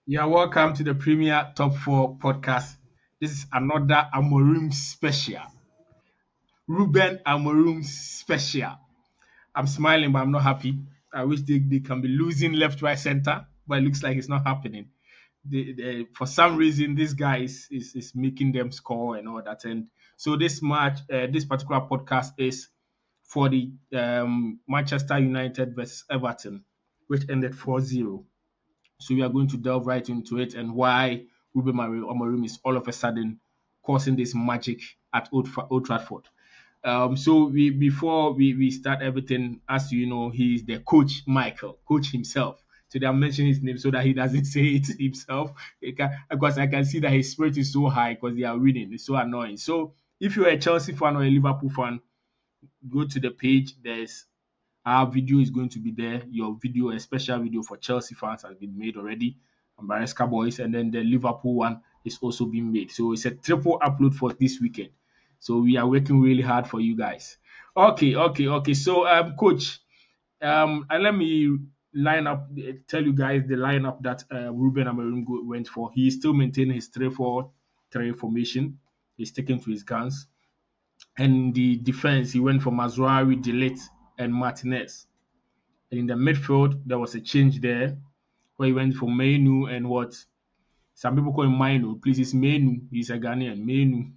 Yeah, welcome to the Premier Top 4 Podcast. This is another Amorim special. Ruben Amorim special. I'm smiling, but I'm not happy. I wish they can be losing left, right, center, but it looks like it's not happening. For some reason, this guy is making them score and all that. And so this particular podcast is for the Manchester United versus Everton, which ended 4-0. So we are going to delve right into it and why Ruben Amorim is all of a sudden causing this magic at Old Trafford. So before we start everything, as you know, he's the coach, Michael, coach himself. Today I'm mentioning his name so that he doesn't say it himself. Because I can see that his spirit is so high because they are winning. It's so annoying. So if you're a Chelsea fan or a Liverpool fan, go to the page. There's our video is going to be there. Your video, a special video for Chelsea fans, has been made already. And Baresca Boys, and then the Liverpool one is also being made. So it's a triple upload for this weekend. So we are working really hard for you guys. Okay. So, coach, and let me line up, tell you guys the lineup that Ruben Amorim went for. He is still maintaining his 3-4-3 formation. He's sticking to his guns. And the defense, he went for Mazraoui, Delete, and Martinez. And in the midfield, there was a change there where he went for Mainu and what some people call him Mainu. Please, it's Mainu. He's a Ghanaian. Mainu.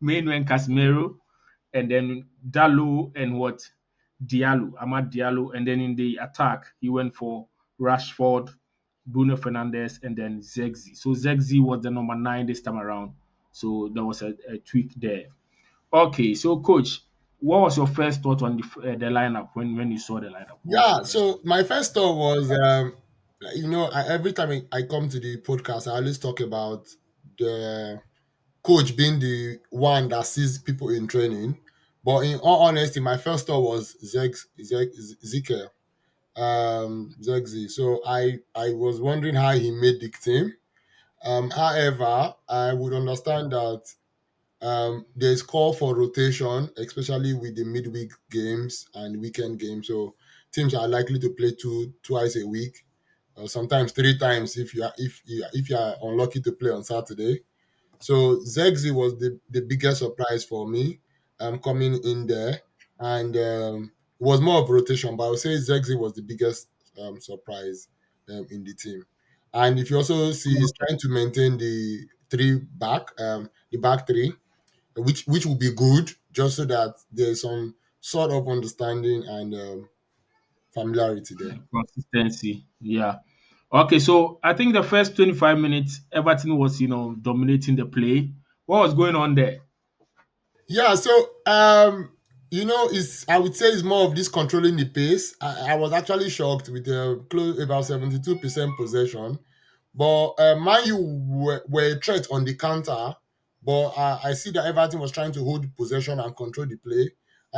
Mainu and Casemiro. And then Diallo and what? Diallo. Amad Diallo. And then in the attack, he went for Rashford, Bruno Fernandes, and then Zirkzee. So Zirkzee was the number 9 this time around. So there was a tweak there. Okay, so coach, what was your first thought on the lineup when you saw the lineup? What was Yeah, your first so thought? my first thought was, every time I come to the podcast, I always talk about the coach being the one that sees people in training. But in all honesty, my first thought was Zeke, Zirkzee. So I was wondering how he made the team. However, I would understand that there's call for rotation, especially with the midweek games and weekend games. So teams are likely to play twice a week, sometimes three times if you are unlucky to play on Saturday. So Zirkzee was the biggest surprise for me, coming in there, and it was more of rotation. But I would say Zirkzee was the biggest surprise in the team. And if you also see, he's trying to maintain the back three, which will be good, just so that there's some sort of understanding and familiarity there. Consistency. Yeah. Okay, so I think the first 25 minutes, Everton was, dominating the play. What was going on there? Yeah, so it's I would say it's more of this controlling the pace. I was actually shocked with close about 72% possession, but Man U were a threat on the counter. But I see that Everton was trying to hold possession and control the play.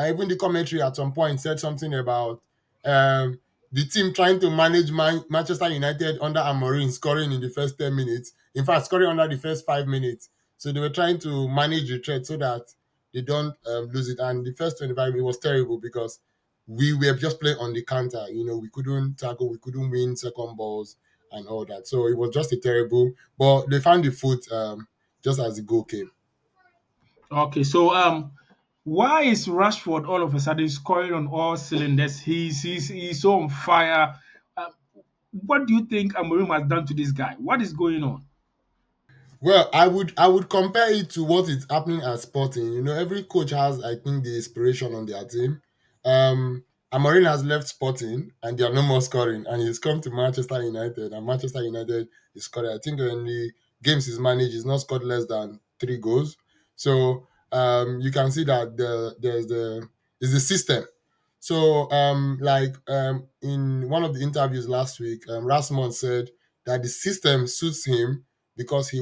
Even the commentary at some point said something about the team trying to manage Manchester United under Amorim scoring in the first 10 minutes. In fact, scoring under the first 5 minutes. So they were trying to manage the threat so that they don't lose it. And the first 25, it was terrible because we were just playing on the counter. We couldn't tackle, we couldn't win second balls and all that. So it was just a terrible. But they found the foot just as the goal came. Okay, so why is Rashford all of a sudden scoring on all cylinders? He's so on fire. What do you think Amorim has done to this guy? What is going on? Well, I would compare it to what is happening at Sporting. Every coach has, I think, the inspiration on their team. Um, Amorim has left Sporting and they are no more scoring, and he's come to Manchester United, and Manchester United is scoring. I think in the games he's managed, he's not scored less than 3 goals. So you can see that there's the system. So in one of the interviews last week, Rasmus said that the system suits him because he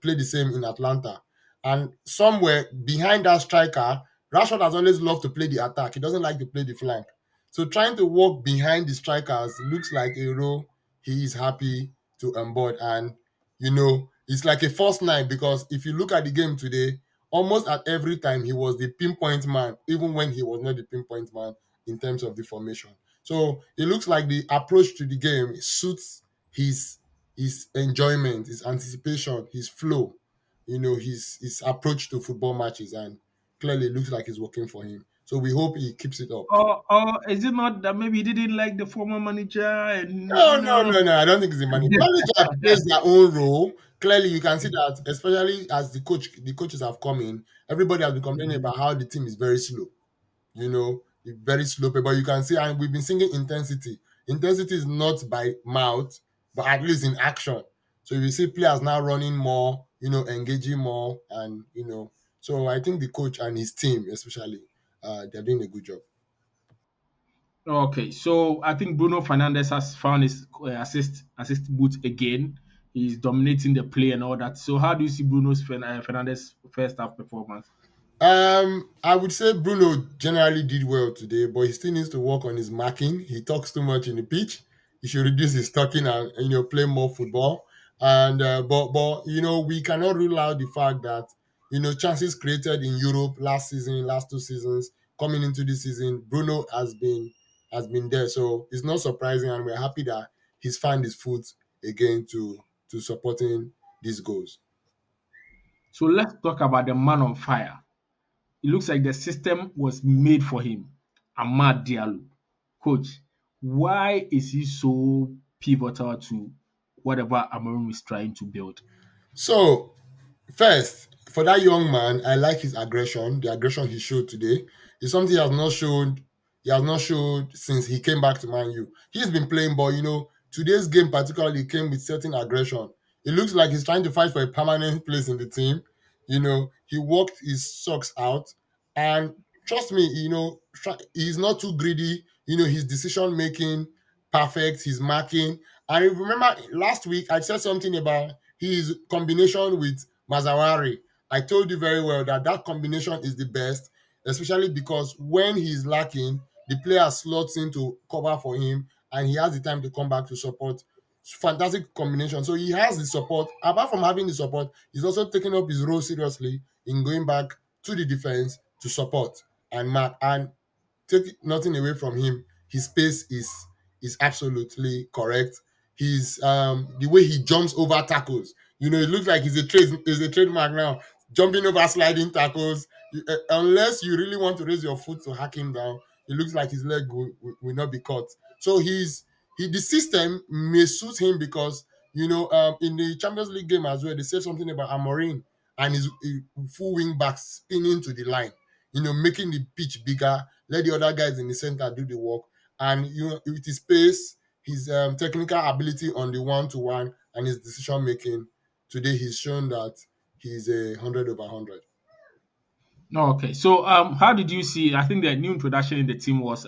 played the same in Atlanta. And somewhere behind that striker, Rashford has always loved to play the attack. He doesn't like to play the flank. So trying to walk behind the strikers looks like a role he is happy to onboard. And it's like a false nine, because if you look at the game today, almost at every time he was the pinpoint man, even when he was not the pinpoint man in terms of the formation. So it looks like the approach to the game suits his his enjoyment, his anticipation, his flow, his approach to football matches, and clearly it looks like it's working for him. So we hope he keeps it up. Or is it not that maybe he didn't like the former manager and No, no, no, no. I don't think it's the money. Manager plays their own role. Clearly, you can see that, especially as the coaches have come in, everybody has been complaining about how the team is very slow. Very slow. But you can see, and we've been singing intensity. Intensity is not by mouth, but at least in action. So you see players now running more, engaging more, and So I think the coach and his team, especially, they're doing a good job. Okay, so I think Bruno Fernandes has found his assist boot again. He's dominating the play and all that. So how do you see Fernandes first half performance? I would say Bruno generally did well today, but he still needs to work on his marking. He talks too much in the pitch. He should reduce his talking and play more football. And but we cannot rule out the fact that chances created in Europe last season, last 2 seasons, coming into this season, Bruno has been there. So it's not surprising, and we're happy that he's found his foot again to supporting these goals. So let's talk about the man on fire. It looks like the system was made for him. Amad Diallo. Coach, why is he so pivotal to whatever Amorim is trying to build? So first, for that young man, I like his aggression. The aggression he showed today is something he has not shown. He has not showed since he came back to Man U. He's been playing ball. Today's game particularly came with certain aggression. It looks like he's trying to fight for a permanent place in the team. He worked his socks out, and trust me, he's not too greedy. His decision making perfect. His marking. I remember last week I said something about his combination with Mazawari. I told you very well that that combination is the best, especially because when he's lacking, the player slots in to cover for him, and he has the time to come back to support. Fantastic combination. So he has the support. Apart from having the support, he's also taking up his role seriously in going back to the defense to support and mark. And take nothing away from him. His pace is absolutely correct. His the way he jumps over tackles. It looks like he's a trademark now. Jumping over sliding tackles. Unless you really want to raise your foot to hack him down, it looks like his leg will not be caught. So the system may suit him because in the Champions League game as well, they said something about Amorim and his full wing back spinning to the line, making the pitch bigger, let the other guys in the center do the work. And with his pace, his technical ability on the one-to-one, and his decision making, today he's shown that he's a 100/100. Okay, so how did you see? I think the new introduction in the team was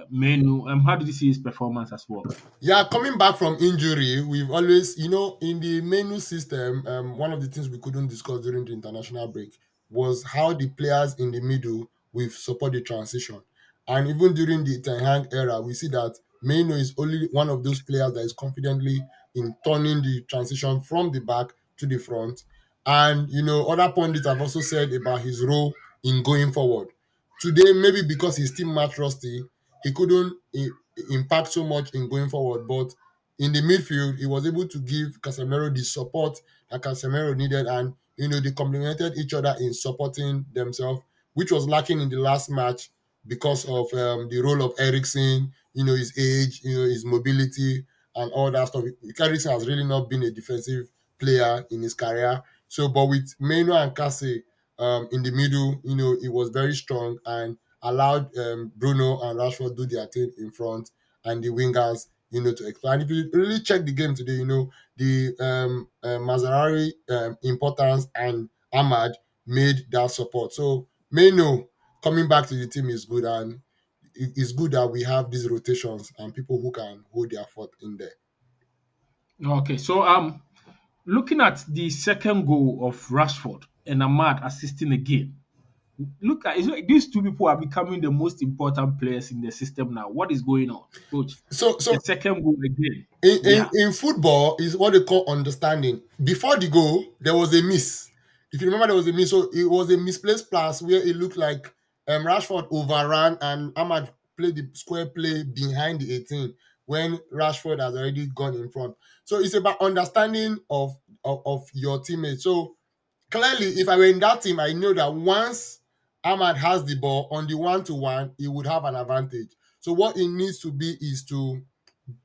Menu. How did you see his performance as well? Yeah, coming back from injury, we've always, in the menu system, one of the things we couldn't discuss during the international break was how the players in the middle will support the transition. And even during the Ten Hag era, we see that Meno is only one of those players that is confidently in turning the transition from the back to the front. And, other pundits have also said about his role in going forward. Today, maybe because he's still match rusty, he couldn't impact so much in going forward. But in the midfield, he was able to give Casemiro the support that Casemiro needed, and they complemented each other in supporting themselves, which was lacking in the last match because of the role of Eriksen, his age, his mobility, and all that stuff. Eriksen has really not been a defensive player in his career. So, but with Meno and Kase in the middle, it was very strong and allowed Bruno and Rashford do their thing in front, and the wingers, to expand. If you really check the game today, the Mazarari importance and Ahmad made that support. So Meno coming back to the team is good, and it's good that we have these rotations and people who can hold their foot in there. Okay, so looking at the second goal of Rashford and Ahmad assisting again, look at these two people are becoming the most important players in the system now. What is going on, coach? So The second goal again. in, in, Yeah. in football is what they call understanding. Before the goal, there was a miss. If you remember, there was a miss. So it was a misplaced pass where it looked like Rashford overran and Ahmad played the square play behind the 18. when Rashford has already gone in front. So it's about understanding of your teammates. So clearly, if I were in that team, I know that once Ahmad has the ball on the 1-to-1, he would have an advantage. So what it needs to be is to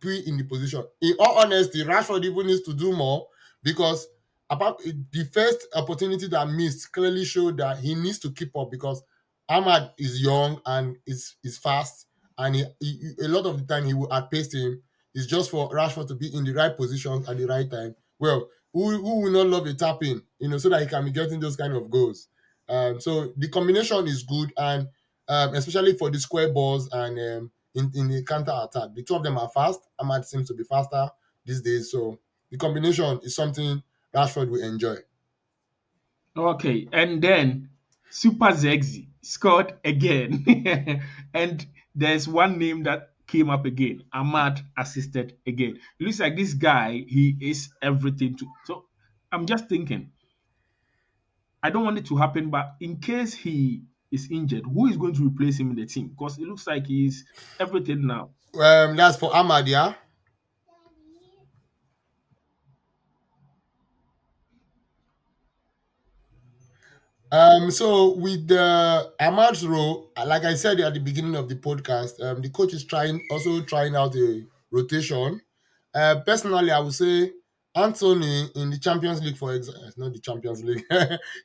be in the position. In all honesty, Rashford even needs to do more because about the first opportunity that missed clearly showed that he needs to keep up because Ahmad is young and is fast, and a lot of the time he will outpace him. It's just for Rashford to be in the right position at the right time. Well, who will not love a tap in, so that he can be getting those kind of goals. So the combination is good, and especially for the square balls and in the counter attack. The two of them are fast. Ahmad seems to be faster these days. So the combination is something Rashford will enjoy. Okay, and then Super Zirkzee scored again, and there's one name that came up again. Ahmad assisted again. It looks like this guy, he is everything to. So I'm just thinking, I don't want it to happen, but in case he is injured, who is going to replace him in the team? Because it looks like he's everything now. That's for Ahmad, yeah. So with the Ahmad's role, like I said at the beginning of the podcast, the coach is trying out a rotation. Personally, I would say Anthony in the Champions League, for example, not the Champions League,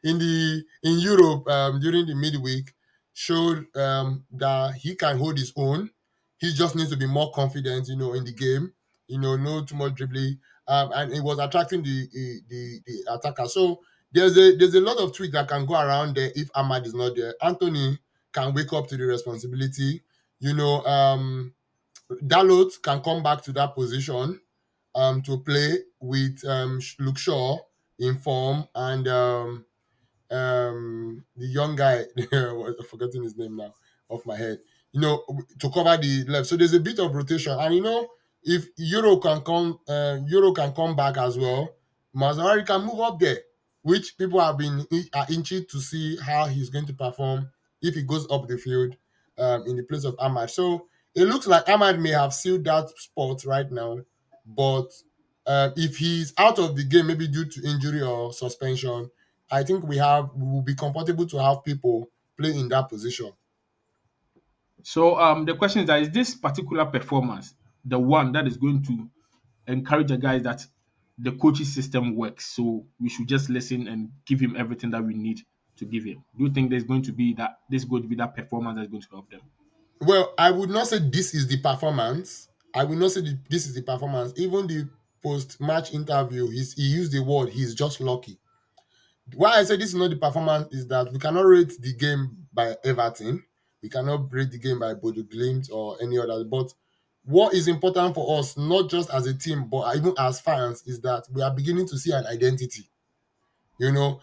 in Europe during the midweek, showed that he can hold his own. He just needs to be more confident, in the game. No too much dribbling, and it was attracting the attacker. So there's a lot of tweaks that can go around there if Ahmad is not there. Anthony can wake up to the responsibility. You know, Dalot can come back to that position to play with Luke Shaw in form and the young guy, I'm forgetting his name now off my head, to cover the left. So there's a bit of rotation, and if Euro can come back as well, Mazarari can move up there, which people are itching to see how he's going to perform if he goes up the field in the place of Ahmad. So it looks like Ahmad may have sealed that spot right now, but if he's out of the game, maybe due to injury or suspension, I think we will be comfortable to have people play in that position. So the question is that is this particular performance the one that is going to encourage the guys that the coaching system works? So we should just listen and give him everything that we need to give him. Do you think there's going to be that this going to be that performance that's going to help them? Well, I would not say this is the performance. I would not say this is the performance. Even the post-match interview, he used the word he's just lucky. Why I say this is not the performance is that we cannot rate the game by Everton. We cannot rate the game by Bodo Glimt or any other. But what is important for us, not just as a team, but even as fans, is that we are beginning to see an identity. When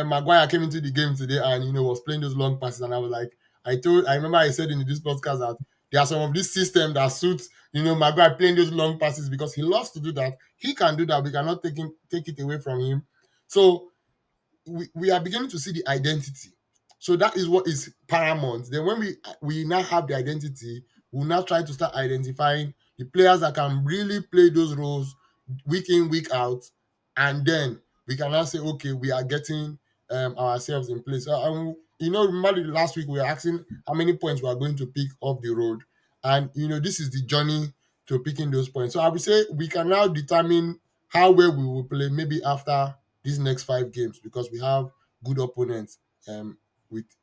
Maguire came into the game today and was playing those long passes, and I was like, I remember I said in this podcast that there are some of this system that suits Maguire playing those long passes because he loves to do that. He can do that. We cannot take it away from him. So we are beginning to see the identity. So that is what is paramount. Then when we now have the identity, we'll now try to start identifying the players that can really play those roles week in, week out, and then we can now say, okay, we are getting ourselves in place. Remember last week we were asking how many points we are going to pick off the road, and this is the journey to picking those points. So I would say we can now determine how well we will play maybe after these next 5 games because we have good opponents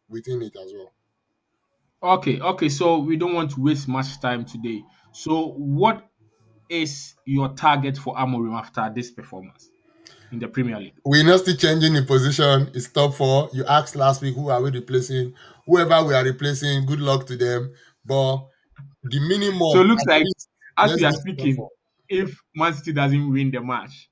within it as well. Okay. So we don't want to waste much time today. So what is your target for Amorim after this performance in the Premier League? We're not still changing the position. It's top four. You asked last week who are we replacing. Whoever we are replacing, good luck to them. But the So it minimum, looks at like least, as let's we are get to top speaking, four. if Man City doesn't win the match,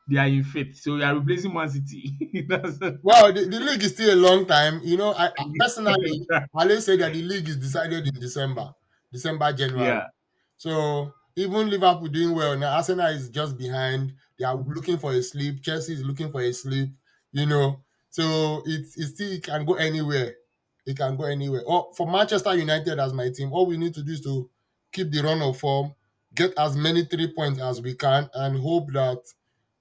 they are in fifth. So we are replacing Man City. That's Well, the league is still a long time. I personally, I always say that the league is decided in December, January. yeah. So even Liverpool doing well now, Arsenal is just behind. They are looking for a sleep. Chelsea is looking for a sleep. You know, so it can go anywhere. It can go anywhere. Or for Manchester United as my team, all we need to do is to keep the run of form get as many 3 points as we can, and hope that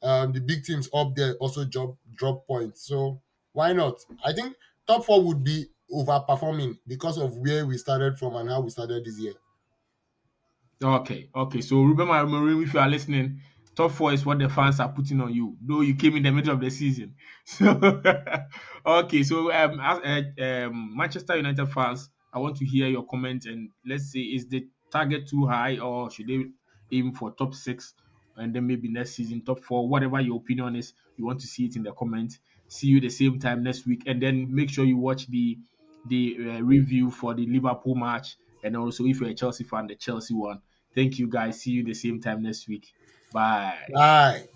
the big teams up there also drop points. So why not? I think top four would be overperforming because of where we started from and how we started this year. Okay, okay. So Ruben Amorim, if you are listening, top four is what the fans are putting on you. Though you came in the middle of the season. So okay, so Manchester United fans, I want to hear your comment and let's say is the target too high or should they aim for top six and then maybe next season top four, whatever your opinion is, you want to see it in the comments. See you the same time next week, and then make sure you watch the review for the Liverpool match, and also if you're a Chelsea fan, the Chelsea one. Thank you guys. See you the same time next week. Bye. Bye.